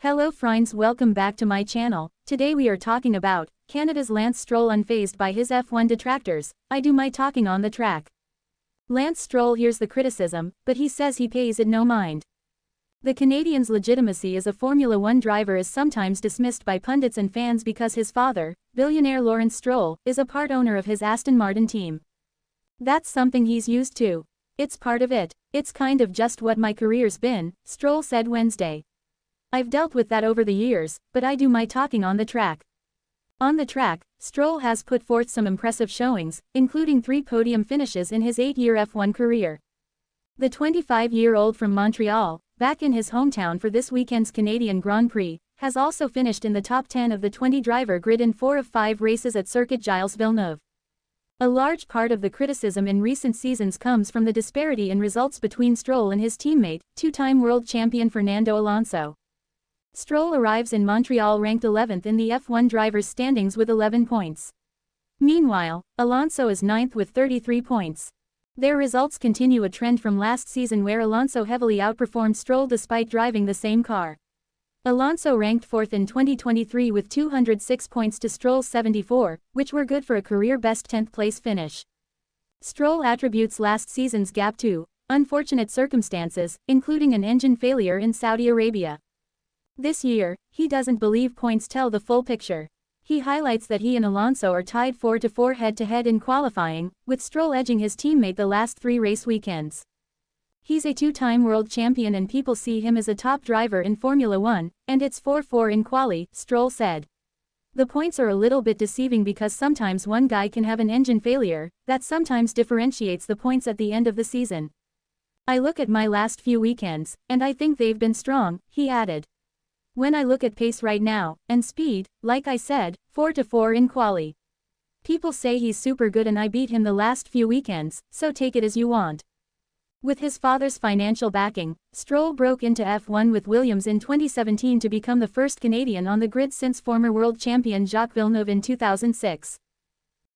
Hello friends, welcome back to my channel. Today we are talking about Canada's Lance Stroll unfazed by his F1 detractors. I do my talking on the track. Lance Stroll hears the criticism, but he says he pays it no mind. The Canadian's legitimacy as a Formula One driver is sometimes dismissed by pundits and fans because his father, billionaire Lance Stroll, is a part owner of his Aston Martin team. That's something he's used to. It's part of it. It's kind of just what my career's been, Stroll said Wednesday. I've dealt with that over the years, but I do my talking on the track. On the track, Stroll has put forth some impressive showings, including 3 podium finishes in his 8-year F1 career. The 25-year-old from Montreal, back in his hometown for this weekend's Canadian Grand Prix, has also finished in the top 10 of the 20-driver grid in 4 of 5 races at Circuit Gilles Villeneuve. A large part of the criticism in recent seasons comes from the disparity in results between Stroll and his teammate, 2-time world champion Fernando Alonso. Stroll arrives in Montreal ranked 11th in the F1 drivers' standings with 11 points. Meanwhile, Alonso is 9th with 33 points. Their results continue a trend from last season where Alonso heavily outperformed Stroll despite driving the same car. Alonso ranked 4th in 2023 with 206 points to Stroll's 74, which were good for a career-best 10th-place finish. Stroll attributes last season's gap to unfortunate circumstances, including an engine failure in Saudi Arabia. This year, he doesn't believe points tell the full picture. He highlights that he and Alonso are tied 4-4 head-to-head in qualifying, with Stroll edging his teammate the last 3 race weekends. He's a 2-time world champion and people see him as a top driver in Formula One, and it's 4-4 in quali, Stroll said. The points are a little bit deceiving because sometimes one guy can have an engine failure, that sometimes differentiates the points at the end of the season. I look at my last few weekends, and I think they've been strong, he added. When I look at pace right now, and speed, like I said, 4-4 in quali. People say he's super good and I beat him the last few weekends, so take it as you want. With his father's financial backing, Stroll broke into F1 with Williams in 2017 to become the first Canadian on the grid since former world champion Jacques Villeneuve in 2006.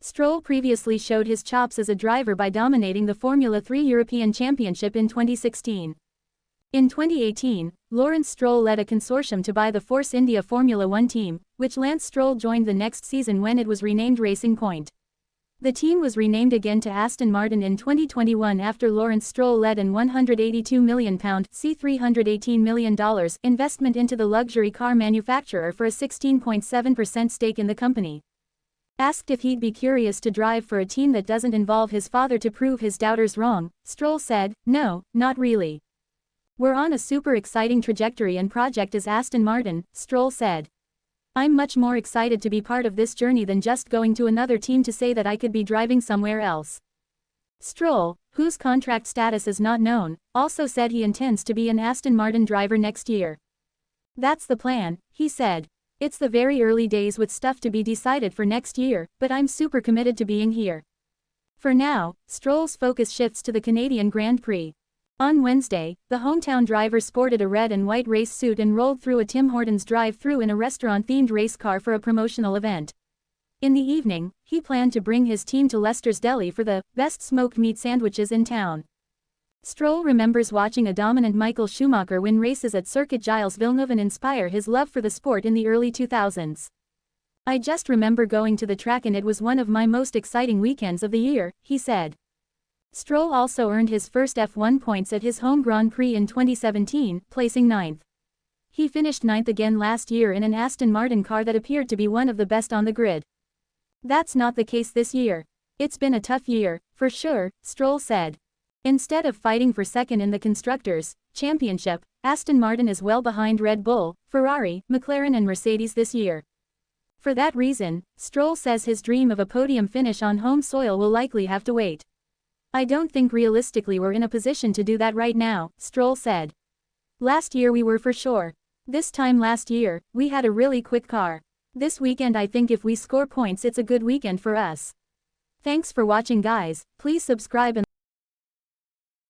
Stroll previously showed his chops as a driver by dominating the Formula 3 European Championship in 2016. In 2018, Lance Stroll led a consortium to buy the Force India Formula One team, which Lance Stroll joined the next season when it was renamed Racing Point. The team was renamed again to Aston Martin in 2021 after Lance Stroll led an £182 million ($318 million) investment into the luxury car manufacturer for a 16.7% stake in the company. Asked if he'd be curious to drive for a team that doesn't involve his father to prove his doubters wrong, Stroll said, "No, not really. We're on a super exciting trajectory and project as Aston Martin," Stroll said. "I'm much more excited to be part of this journey than just going to another team to say that I could be driving somewhere else." Stroll, whose contract status is not known, also said he intends to be an Aston Martin driver next year. "That's the plan," he said. "It's the very early days with stuff to be decided for next year, but I'm super committed to being here." For now, Stroll's focus shifts to the Canadian Grand Prix. On Wednesday, the hometown driver sported a red and white race suit and rolled through a Tim Hortons drive-thru in a restaurant-themed race car for a promotional event. In the evening, he planned to bring his team to Lester's Deli for the best smoked meat sandwiches in town. Stroll remembers watching a dominant Michael Schumacher win races at Circuit Gilles Villeneuve and inspire his love for the sport in the early 2000s. "I just remember going to the track and it was one of my most exciting weekends of the year," he said. Stroll also earned his first F1 points at his home Grand Prix in 2017, placing 9th. He finished 9th again last year in an Aston Martin car that appeared to be one of the best on the grid. "That's not the case this year. It's been a tough year, for sure," Stroll said. Instead of fighting for second in the Constructors' Championship, Aston Martin is well behind Red Bull, Ferrari, McLaren and Mercedes this year. For that reason, Stroll says his dream of a podium finish on home soil will likely have to wait. "I don't think realistically we're in a position to do that right now," Stroll said. "Last year we were for sure. This time last year, we had a really quick car. This weekend I think if we score points it's a good weekend for us." Thanks for watching guys, please subscribe and